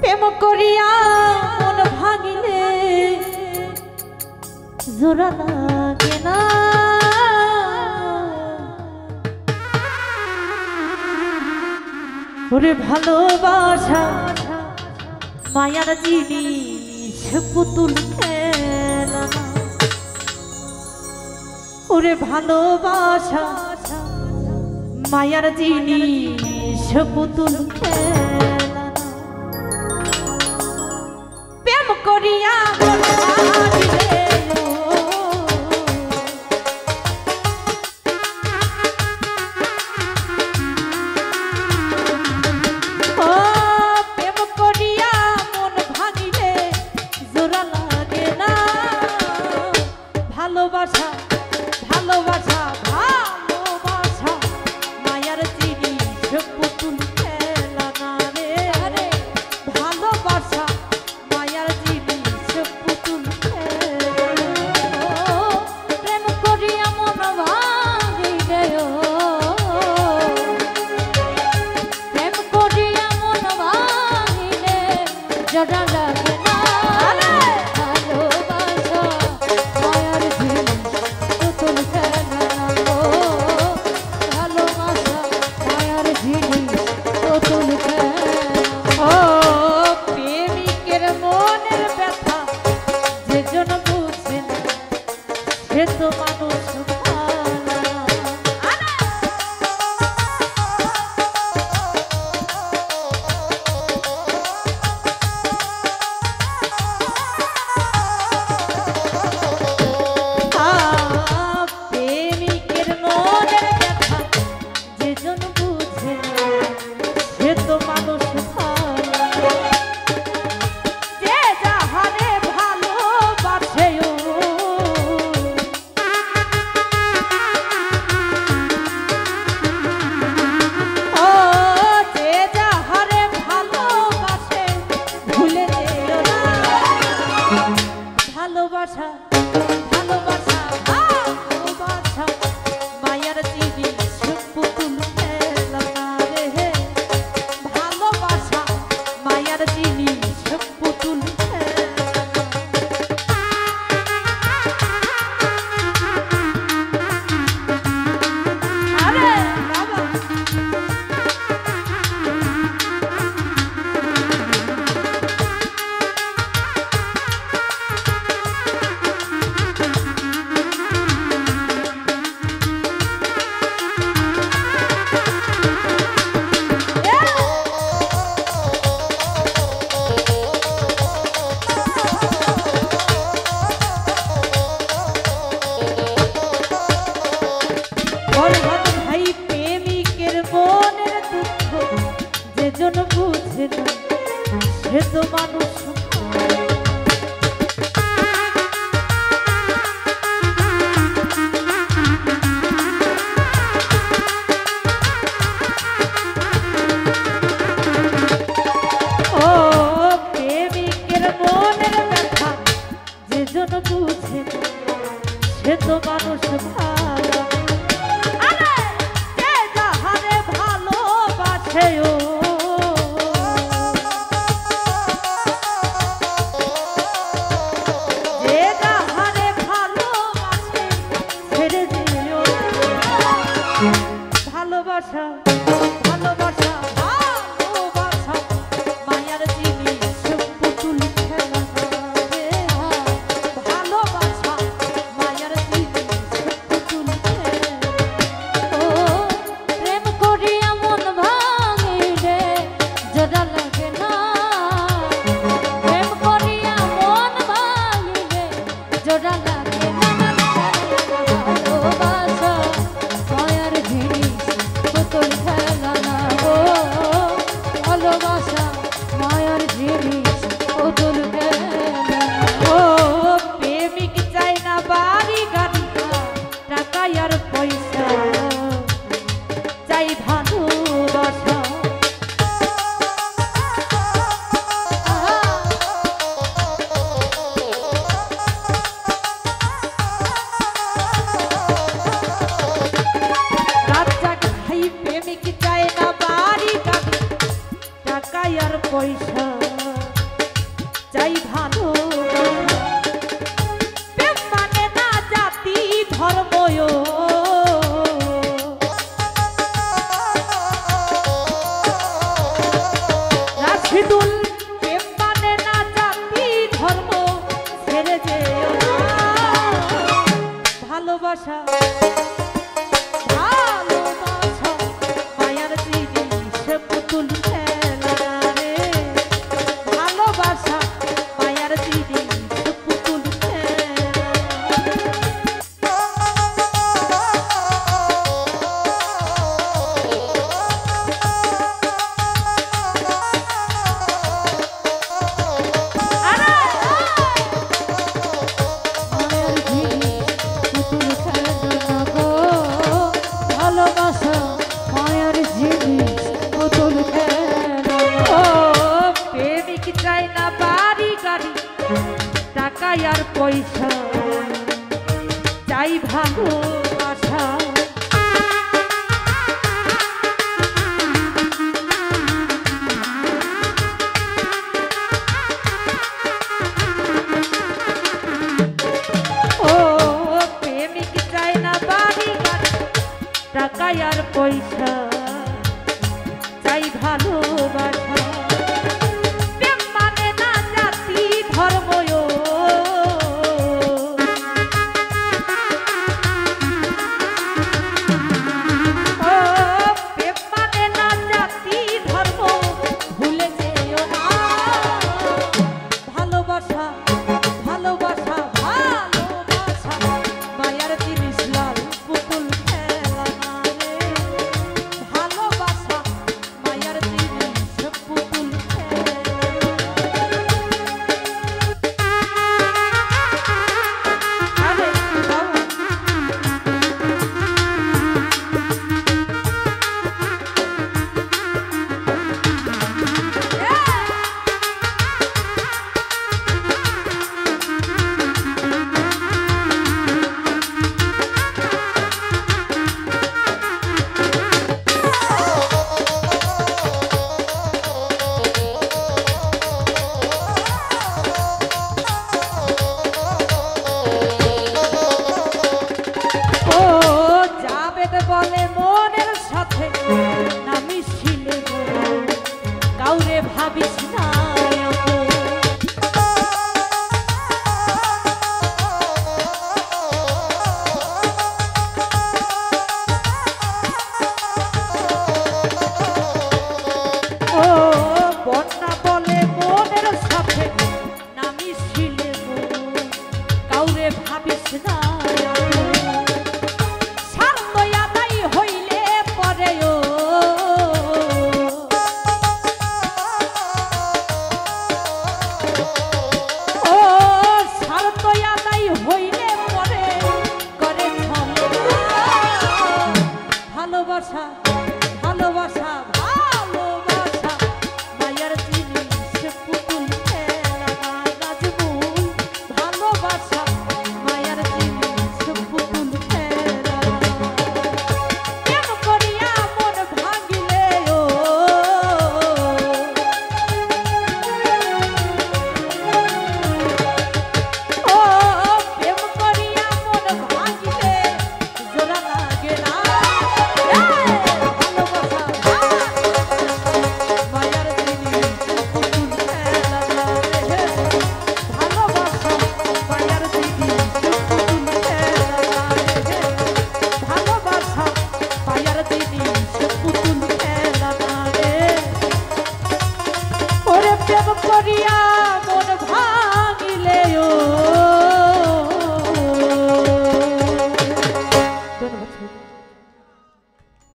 প্রেম করিয়া মন ভাঙিলে জোড়া লাগে না, ওরে ভালোবাসা মায়ার জিনিস পুতুল খেলা না, ওরে ভালোবাসা মায়ার জিনিস পুতুল খেলা না। প্রেম করিয়া ভালোবাসা ভালোবাসা ভালোবাসা মায়ার জিনিস পুতুল খেলা না রে, আরে ভালোবাসা মায়ার জিনিস পুতুল খেলা। প্রেম করিয়া মন ভাঙিলে, প্রেম করিয়া মন ভাঙিলে জড়া লাগে না, তো মানুষ প্রেমিকের মনের ব্যথা যেজন বুঝে সে তো মানুষ যে যাহারে ভালোবাসে ভালোবাসা ভালোবাসা ভালোবাসা মায়ার জিনিস পুতুল খেলা না রে, ভালোবাসা মায়ার জিনিস পুতুল আরে বাবা ভাই প্রেমিকের মনের দুঃখ যেজন বুঝে না সে তো মানুষ ও প্রেমিকের মনের ব্যথা যেজন বুঝে না সে তো মানুষ ভালো, ভালোবাসে পয়সা চাই ভালো প্রেম মানে না জাতি ধর্ময় রাশিদুল প্রেম মানে না জাতি ধর্ম ছেড়ে যেও না ভালোবাসা মায়ার জিনিস পুতুল খেলা রে ভালোবাসা মায়ার জিনিস পুতুল আর পয়সা চাই ভালোবাসা ও প্রেমিক চাই না বাড়ি গাড়ি টাকা আর পয়সা চাই ভালোবাসা প্রেম মানে না জাতি ধর্ময় বলে মনের সাথে না মিশিলে কাউরে ভাবিস না ও বন্যা বলে মনের সাথে না মিশিলে কাউরে ভাবিস না ভালোবাসা ভালোবাসা ভালোবাসা মায়ার জিনিস পুতুল খেলা নাজমুল ভালোবাসা মায়ার জিনিস পুতুল খেলা কেন করিয়া মন ভাঙিলে ও প্রেম করিয়া মন ভাঙিলে জোড়া লাগে না প্রেম করিয়া